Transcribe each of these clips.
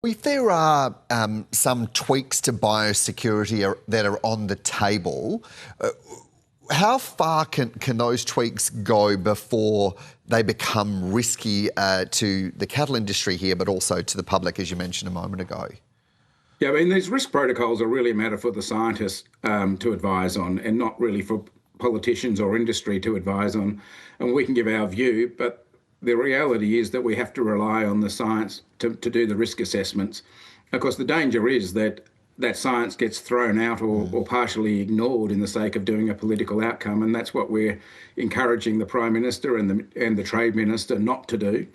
If there are some tweaks to biosecurity that are on the table, how far can those tweaks go before they become risky to the cattle industry here, but also to the public, as you mentioned a moment ago? Yeah, I mean, these risk protocols are really a matter for the scientists to advise on, and not really for politicians or industry to advise on. And we can give our view, but the reality is that we have to rely on the science to do the risk assessments. Of course, the danger is that science gets thrown out or partially ignored in the sake of doing a political outcome, and that's what we're encouraging the Prime Minister and the Trade Minister not to do.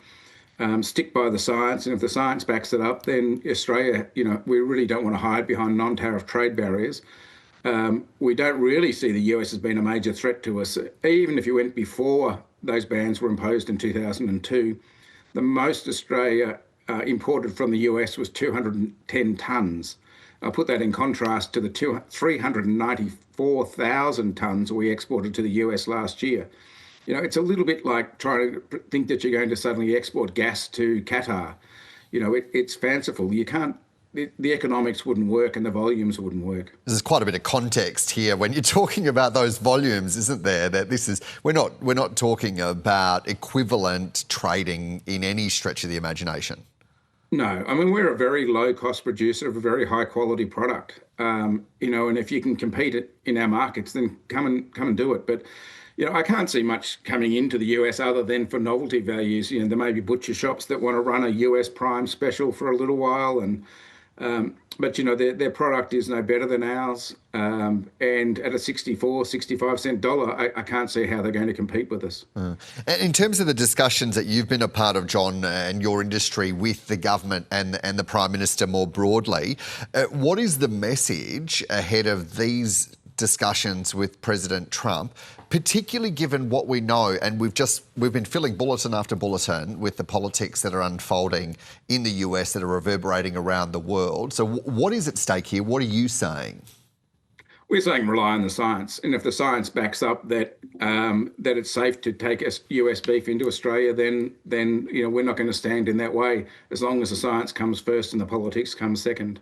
Stick by the science, and if the science backs it up, then Australia, we really don't want to hide behind non-tariff trade barriers. We don't really see the US as being a major threat to us. Even if you went before those bans were imposed in 2002, the most Australia imported from the US was 210 tonnes. I'll put that in contrast to the 394,000 tonnes we exported to the US last year. It's a little bit like trying to think that you're going to suddenly export gas to Qatar. It's fanciful. You can't. The economics wouldn't work and the volumes wouldn't work. There's quite a bit of context here when you're talking about those volumes, isn't there? That we're not talking about equivalent trading in any stretch of the imagination. No, I mean, we're a very low-cost producer of a very high-quality product. And if you can compete it in our markets, then come and do it. But I can't see much coming into the US other than for novelty values. There may be butcher shops that want to run a US prime special for a little while, but their product is no better than ours. And at a 65 cent dollar, I can't see how they're going to compete with us. In terms of the discussions that you've been a part of, John, and your industry with the government and the Prime Minister more broadly, what is the message ahead of these discussions with President Trump, particularly given what we know, and we've been filling bulletin after bulletin with the politics that are unfolding in the US that are reverberating around the world. So what is at stake here? What are you saying? We're saying rely on the science, and if the science backs up that it's safe to take US beef into Australia, then we're not going to stand in that way as long as the science comes first and the politics comes second.